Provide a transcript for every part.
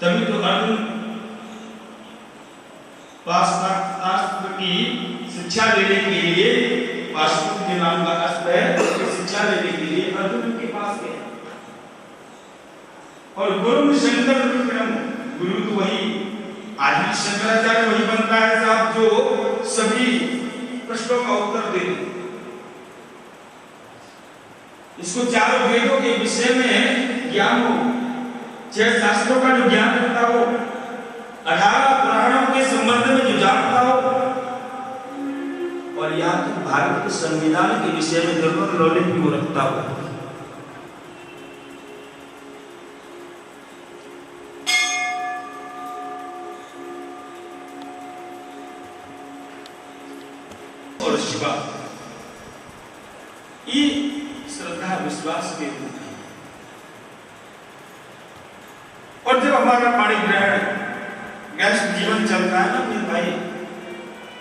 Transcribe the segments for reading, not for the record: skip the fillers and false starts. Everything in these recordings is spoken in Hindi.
तभी तो अर्जुन पाशुपतास्त्र की शिक्षा देने के लिए, पाशुपत के नाम का अस्त्र है, शिक्षा देने के लिए अर्जुन के पास गया। और गुरु शंकर विक्रम, गुरु तो वही, आज भी शंकराचार्य वही बनता है साहब जो सभी प्रश्नों का उत्तर दे। इसको चारों वेदों के विषय में ज्ञान हो, 6 शास्त्रों का जो ज्ञान रखता हो, 18 पुराणों के संबंध में जो जानता हो, और यहाँ तक भारत के संविधान के विषय में जरूर नॉलेज भी वो रखता हो। और शिवा ये श्रद्धा विश्वास के रूप है। और जब हमारा पानी ग्रहण गैस जीवन चलता है ना मेरे भाई,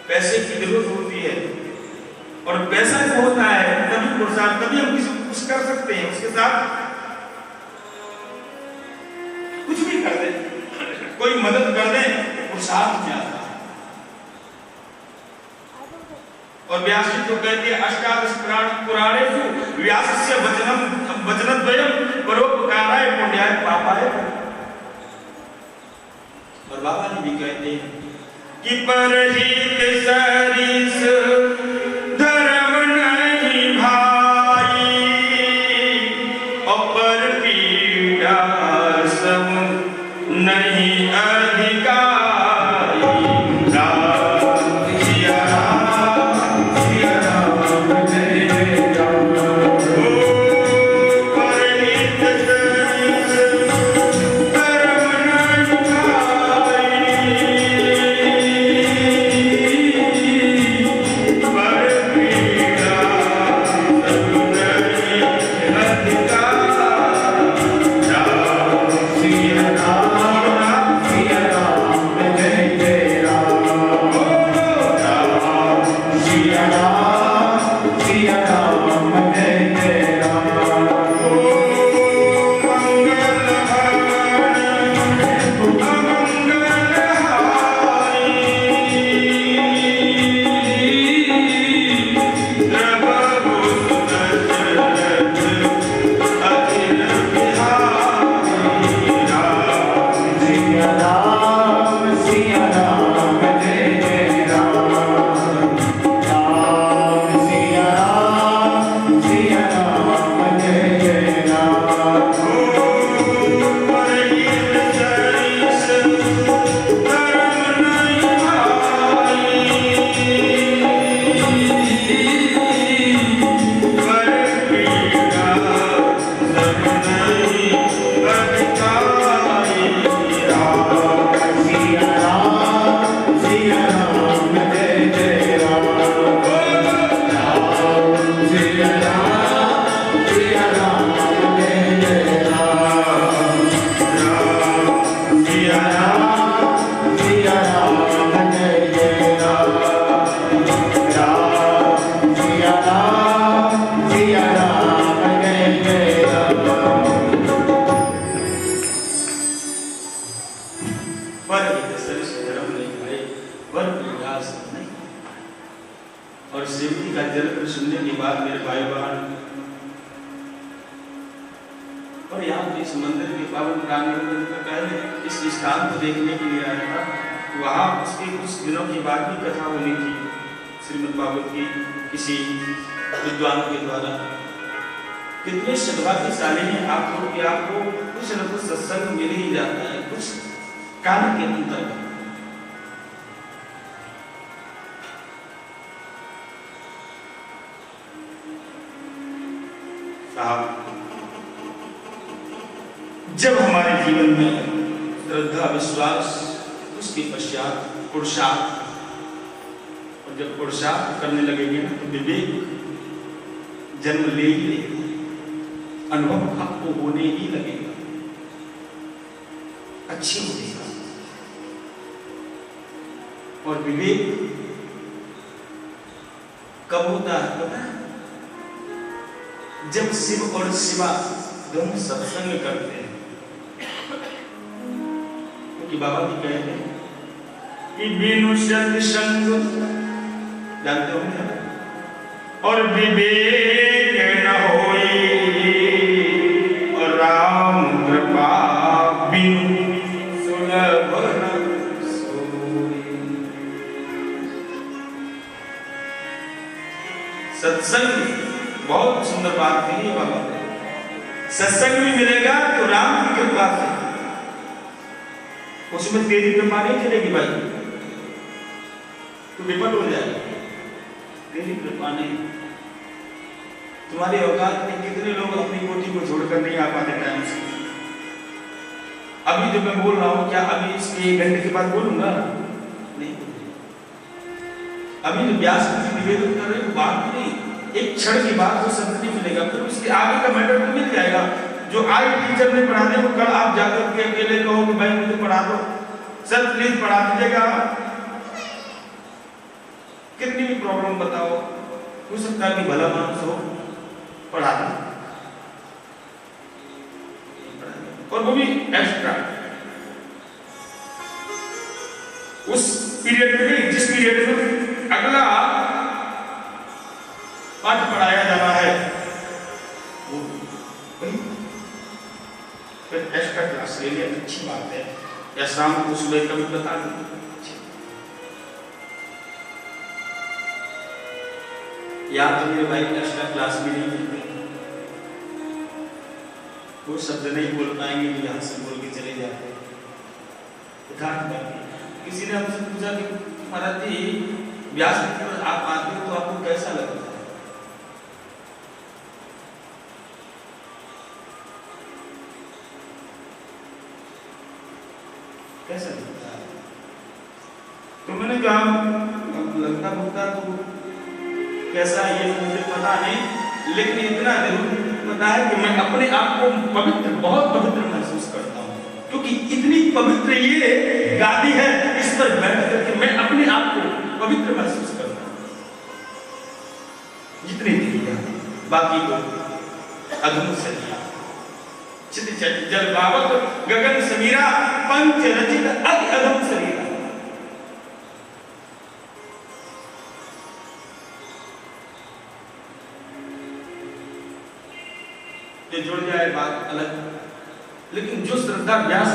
पैसे की जरूरत होती है, और पैसा जो होता है तभी पुरुषार्थ, तभी हम किसी को कुछ कर सकते हैं, उसके साथ कुछ भी कर दे, कोई मदद कर दे, पुरुषार्थ में आता है। और व्यास जी तो कहते हैं अष्टादश पुराणेषु व्यासस्य वचनद्वयम् परोपकाराय पुण्याय पापाय। और बाबा जी भी कहते हैं कि परहित सरिस धर्म नहीं भाई, और पर पीड़ा सम नहीं अधिकारी। और शिवजी का जन्म सुनने के बाद मेरे भाई बहन, और यहाँ इस मंदिर के पावन प्रांगण में पहले इस स्थान को देखने के लिए आया था, वहाँ उसके कुछ दिनों के बाद भी कथा होनी थी श्रीमद् भागवत की किसी विद्वान के द्वारा। कितने सद्भाग्यशाली हैं आप लोग कि आपको कुछ न कुछ सत्संग मिल ही जाता है, कुछ कान के अंतर। जब हमारे जीवन में श्रद्धा विश्वास, उसके पश्चात पुरुषार्थ, और जब पुरुषार्थ करने लगेंगे ना तो विवेक जन्म ले ही लेगा, अनुभव आपको होने ही लगेगा, अच्छी होगा। और विवेक कब होता है पता है? जब शिव और शिवा दोनों सत्संग करते हैं। कि बाबा जी कहते हैं कि बिनु सत्संग, जानते होंगे, और विवेक न होई, और राम कृपा बिनु सुलभ न सोई। सत्संग बहुत सुंदर बात कही है बाबा। सत्संग भी मिलेगा तो राम की कृपा से, उसमें तेरी कृपा नहीं चलेगी भाई, तो विफल हो जाएगा। तेरी कृपा नहीं, तुम्हारे औकात में कितने लोग अपनी कोठी को छोड़कर नहीं आ पाते टाइम से। अभी जो मैं बोल रहा हूं, क्या अभी इसके 1 घंटे के बाद बोलूंगा? नहीं। अभी जो व्यास जी निवेदन कर रहे हैं बात नहीं, एक क्षण की बात वो शब्द नहीं मिलेगा, फिर उसके आगे का मैटर तो मिल जाएगा। जो आज टीचर ने पढ़ा दे वो कल आप जाकर के अकेले कहो कि भाई मुझे पढ़ा दो, सर प्लीज पढ़ा दीजिएगा। कितनी भी प्रॉब्लम बताओ, हो सकता है कि भला मानुस हो, पढ़ा दो, और वो भी एक्स्ट्रा उस पीरियड में नहीं जिस पीरियड में अगला पाठ पढ़ाया जाना है, वो फिर एक्स्ट्रा क्लास ले लिया, अच्छी बात है। या शाम को सुबह कभी बता दें, या तो मेरे भाई एक्स्ट्रा क्लास भी नहीं मिलती, वो शब्द नहीं बोल पाएंगे, यहाँ से बोल के चले जाते। किसी ने हमसे पूछा कि महाराज जी व्यास पर आप आते हो तो आपको कैसा लगता है? कैसा लगता है? तो मैंने कहा लगता भुगता तो कैसा ये मुझे पता नहीं, लेकिन इतना जरूर पता है कि मैं अपने आप को पवित्र, बहुत पवित्र महसूस करता हूँ, क्योंकि इतनी पवित्र ये गादी है, इस पर बैठ करके मैं अपने आप को पवित्र महसूस करता हूँ। जितनी दिया बाकी तो अधूर सरिया, चित जल बाबत गगन समीरा, पंच रचित अति अधम सरीरा। ये जुड़ जाए बात अलग, लेकिन जो श्रद्धा व्यास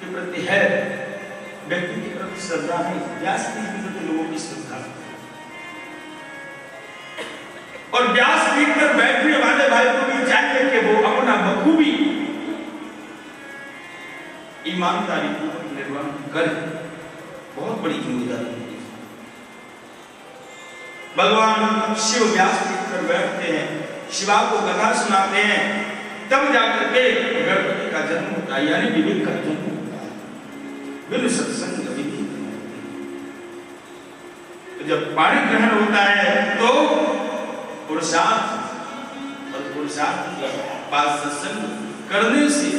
के प्रति है, व्यक्ति के प्रति श्रद्धा नहीं, व्यास के प्रति लोगों की श्रद्धा। और व्यास पीठ पर बैठने वाले भाई को भी चाहिए कि वो अपना बखूबी ईमानदारी पूर्वक निर्वहन करे, बहुत बड़ी जिम्मेदारी है। भगवान शिव व्यास पीठ पर बैठते हैं, शिवा को कथा सुनाते हैं, तब जाकर के गणपति का जन्म होता है, यानी विवेक का जन्म होता है। बिनु सत्संग विवेक। तो जब पाणी ग्रहण होता है तो पुरुषार्थ और पुरुषार्थ के पास सत्संग करने से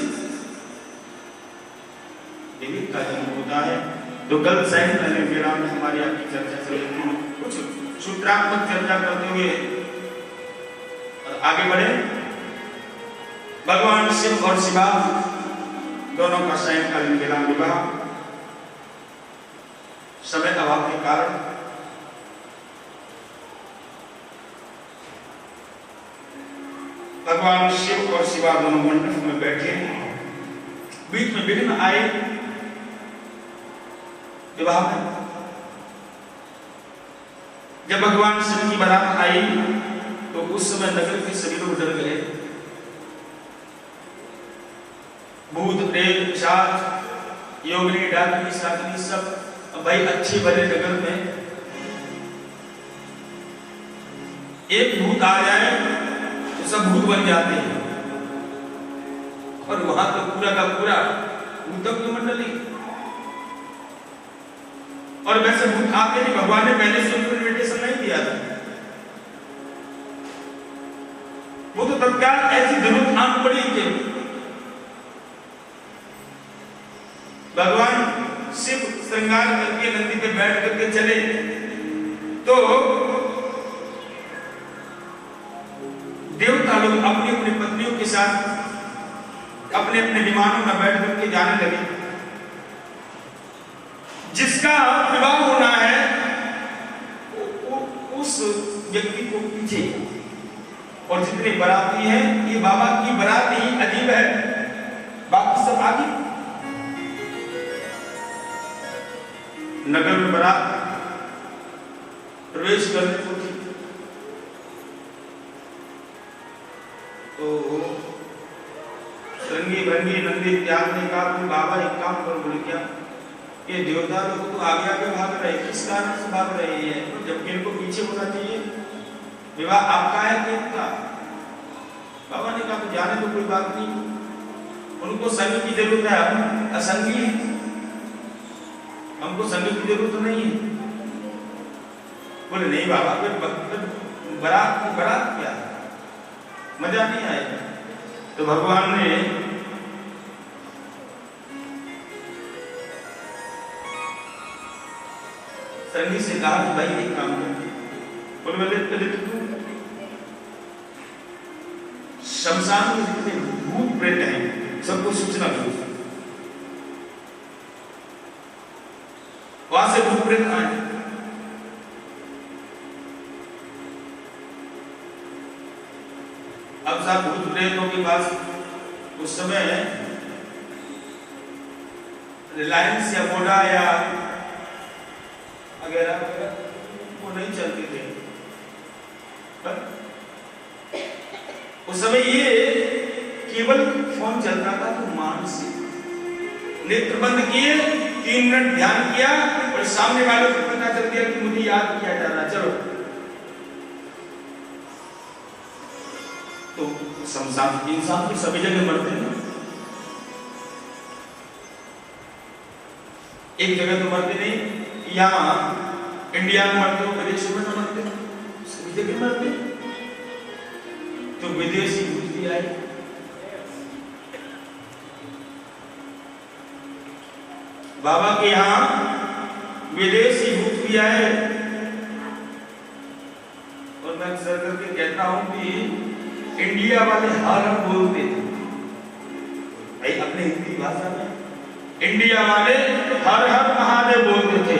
विवेक का जन्म होता है। तो कल सायंकाल में हमारी आपकी चर्चा चल रही थी, कुछ सूत्रात्मक चर्चा करते हुए आगे बढ़े। भगवान शिव और शिवा दोनों का सायंकालीन विराम विवाह, समय अभाव के कारण भगवान शिव और शिवा दोनों मंडप में बैठे, बीच में विघ्न आए विवाह में। जब भगवान शिव की बारात आई तो उस समय नगर के सभी लोग डर गए। भूत प्रेत पिशाच योगिनी डाकिनी साकिनी सब भाई अच्छे भले नगर में एक भूत आ जाए तो सब भूत बन जाते हैं, और वहां तो पूरा का पूरा भूतों की मंडली। और वैसे भूत आते नहीं, भगवान ने पहले से उनको इन्विटेशन नहीं दिया था, वो तो तत्काल ऐसी जरूरत आन पड़ी कि भगवान शिव श्रृंगार करके नंदी पे बैठ करके चले, तो देवता लोग अपनी अपनी पत्नियों के साथ अपने अपने विमानों में बैठ करके जाने लगे। जिसका विवाह होना है उस व्यक्ति को पीछे, और जितने बराती हैं ये बाबा की बारात ही अजीब है, बाकी सब आगे। नगर में बारात प्रवेश करने को थी तो रंगी भंगी नंदी त्याग ने कहा कि बाबा एक काम करो। बोले क्या? ये देवता लोग तो आगे आगे भाग रहे, किस कारण से भाग रहे हैं? जबकि इनको पीछे होना चाहिए। विवाह आपका है कि इनका? बाबा ने कहा तो जाने तो कोई बात नहीं, उनको संग की जरूरत है, हम असंगी हैं, हमको संग की जरूरत नहीं है। बोले नहीं बाबा, फिर बारात क्या, मजा नहीं आएगा। तो भगवान ने संगी से कहा कि भाई एक काम कर। बोले पहले तो तू शमशान में जितने भूत प्रेत हैं सबको सूचना दो, वहां से भूत प्रेत आए। अब साहब भूत प्रेतों के पास उस समय रिलायंस या वोडा या वगैरह वो नहीं चलते थे, पर उस समय ये केवल फोन चलता था। तो मानसिक नेत्र बंद किए, 3 मिनट ध्यान किया और सामने वालों को पता चल गया कि मुझे याद किया जा रहा, चलो। तो शमशान, इंसान तो सभी जगह मरते हैं, एक जगह तो मरते नहीं, यहाँ इंडिया में मरते हो, विदेशों में तो मरते हो, सभी जगह मरते। तो विदेशी भूत भी आए, बाबा के यहाँ विदेशी भूत भी आए। और मैं अक्सर करके कहता हूं कि इंडिया वाले हर बोलते थे भाई अपने हिंदी भाषा में, इंडिया वाले हर हर महादेव बोलते थे,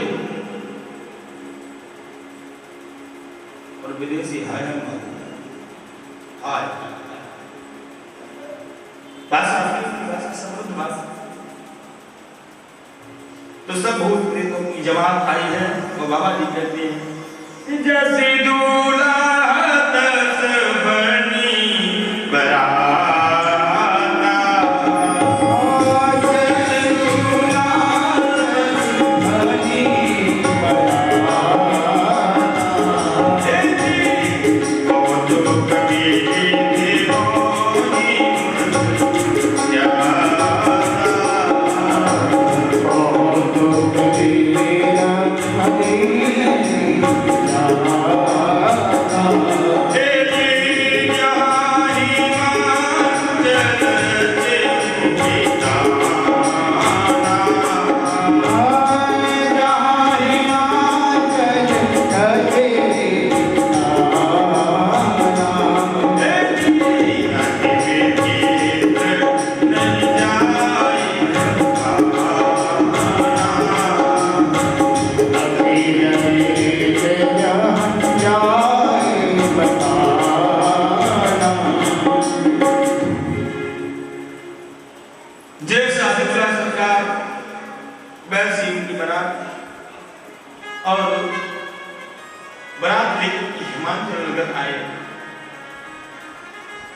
और विदेशी हाय हाय महादेव, हाय भाषा समृद्ध भाषा। तो सब भूत प्रेतों की जमात आई है। और बाबा जी कहते हैं जैसे दूल्हा दस बनी बरात,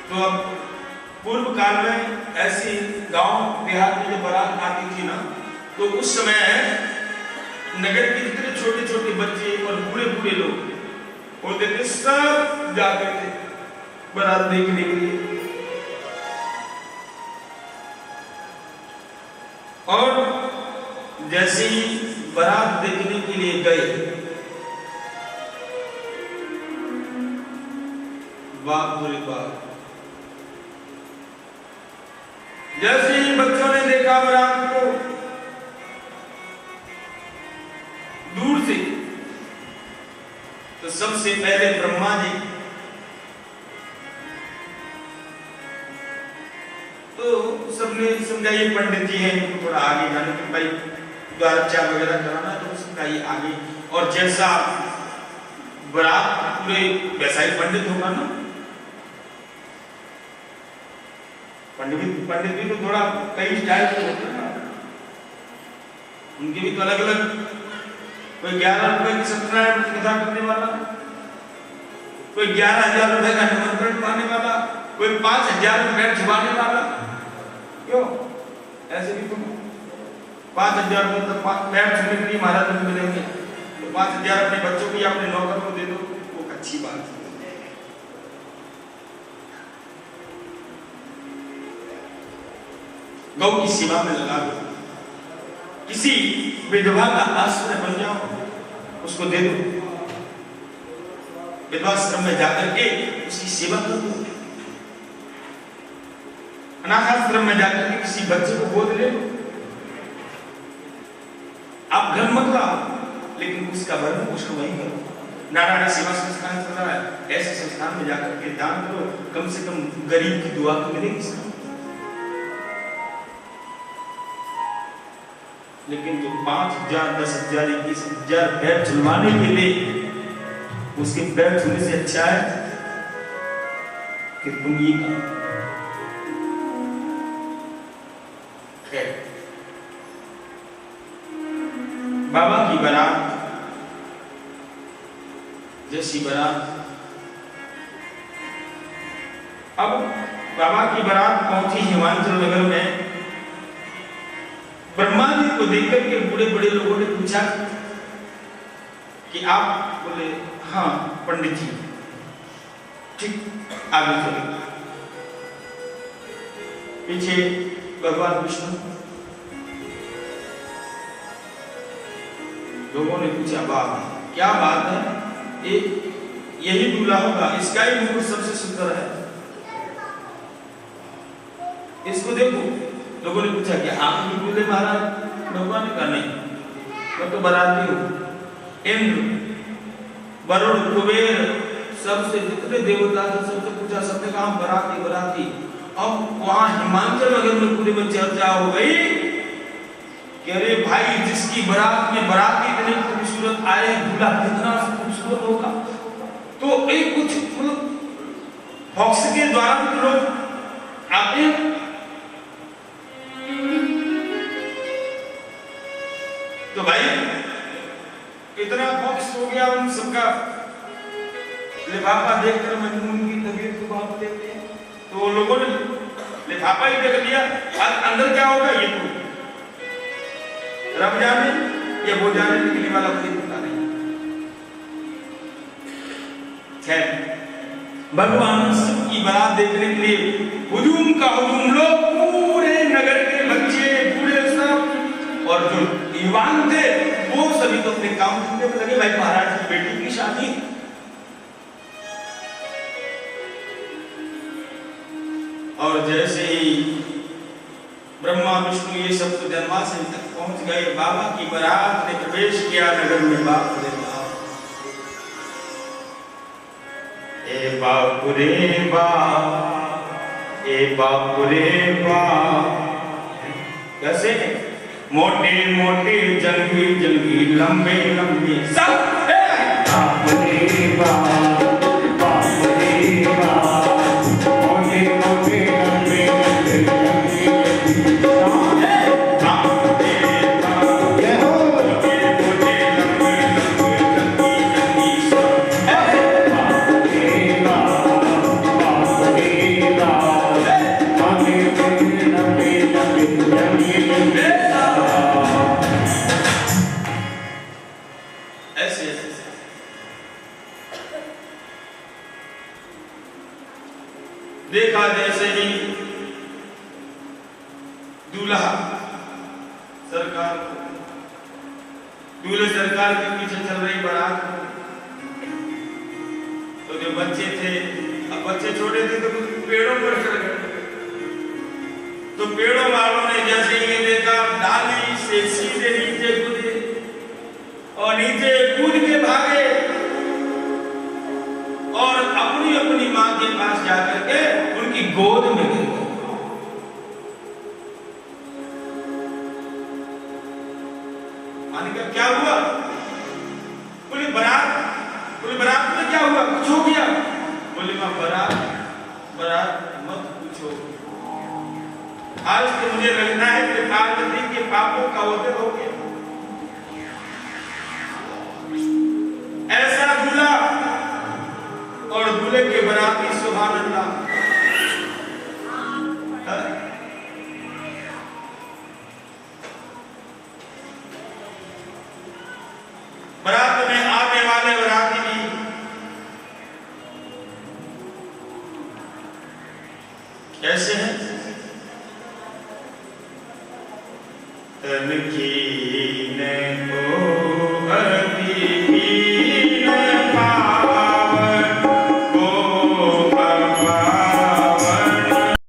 तो अब पूर्व काल में ऐसी गांव देहात में जब बारात आती थी ना, तो उस समय नगर के जितने छोटे छोटे बच्चे और बूढ़े बूढ़े लोग होते थे, सब जाते थे बारात देखने के लिए। और जैसे ही बारात देखने के लिए गए, बाप बुरे बाप, जैसे ही बच्चों ने देखा बारात को दूर से, तो सबसे पहले ब्रह्मा जी, तो सबने समझा ये पंडित जी हैं, थोड़ा आगे जाने के भाई द्वारोपचार वगैरह कराना तो उसका ये आगे, और जैसा बारात पूरे वैसा ही पंडित होगा ना। पंडित भी तो थोड़ा कई स्टाइल के होते हैं ना, उनके भी तो अलग अलग, कोई 11 रुपए की सत्यनारायण की कथा करने वाला, कोई 11,000 रुपए का निमंत्रण पाने वाला, कोई 5,000 रुपए छुपाने वाला। क्यों ऐसे भी तुम 5,000 रुपए तक पैर छूने के लिए महाराज को मिलेंगे, तो 5,000 अपने बच्चों को या अपने नौकर को दे दो, वो अच्छी बात है। गौ की सेवा में लगा दो, किसी विधवा का आश्रय बन जाओ, उसको दे दो, विधवाश्रम में जाकर के उसकी सेवा कर दो, अनाथाश्रम में जाकर के किसी बच्चे को गोद ले लो। आप घर मत लाओ, लेकिन उसका भरण पोषण वही करो। नारायण सेवा संस्थान चल रहा है, ऐसे संस्थान में जाकर के दान करो, कम से कम गरीब की दुआ तो मिलेगी। लेकिन जो 5,000, 10,000, 21,000 पैर चलवाने के लिए, उसके पैर छूने से अच्छा है कि तुम ये बाबा की बारात, जैसी बारात, अब बाबा की बारात पहुंची हिमाचल नगर में। ब्रह्मा जी को देखकर के बड़े बड़े लोगों ने पूछा कि आप, बोले हाँ पंडित जी, ठीक आगे चले। पीछे भगवान विष्णु, लोगों ने पूछा बाबा क्या बात है, यही दूल्हा होगा, इसका ही मुकुट सबसे सुंदर है, इसको देखो। लोगों ने पूछा कि आप भी दूल्हे महाराज? भगवान ने कहा नहीं, मैं तो बाराती हूँ। इंद्र, वरुण, कुबेर, सबसे जितने देवता थे सबसे पूछा, सबने कहा बाराती बाराती। अब वहां हिमाचल नगर में पूरे में चर्चा हो गई कि अरे भाई, जिसकी बारात में बाराती इतने खूबसूरत आए, दूल्हा कितना खूबसूरत होगा। तो एक कुछ मतलब फॉक्स के द्वारा लोग आते हैं, तो भाई इतना फॉक्स हो गया उन सबका। लिफाफा देखकर मजनून की तबीयत को बात देते हैं, तो लोगों ने लिफाफा ही देख लिया, अंदर क्या होगा ये तो रब जाने या वो जाने, निकलने वाला कोई पता नहीं। भगवान शिव की बारात देखने के लिए हुजूम का हुजूम, लोग पूरे नगर के बच्चे बूढ़े सब और जो युवान थे वो सभी तो अपने काम धंधे में लगे। भाई महाराज की बेटी की शादी, और जैसे ही ब्रह्मा विष्णु ये सब तो जन्माष्टमी तक पहुंच गए, बाबा की बारात ने प्रवेश किया नगर में। बाप रे बाप, ए बाप रे बाप, ए बाप रे बाप, कैसे मोटे मोटे जंगी जंगी लंबे लंबे सब, बाप रे बाप, बाप रे बाप, मोटे मोटे लंबे लंबे देखा जैसे ही दूल्हा सरकार, दूल्हे सरकार के पीछे चल रही बारात, तो जो बच्चे थे, अब बच्चे छोटे थे तो पेड़ों पर चढ़ गए, तो पेड़ों वालों ने जैसे ये देखा, डाली से सीधे नीचे कूदे और नीचे कूद के भागे और अपनी अपनी मां के पास जाकर के उनकी गोद में गिर गए। मैंने कहा क्या हुआ? बोले बारात में क्या हुआ, कुछ हो गया? बोले मां बारात मत पूछो, आज तो मुझे लगता है कि पार्वती के पापों का उदय हो गया। ऐसा दूल्हा और दूल्हे के बराती, सुभान अल्लाह। बारात में आने वाले बराती भी कैसे हैं? तन की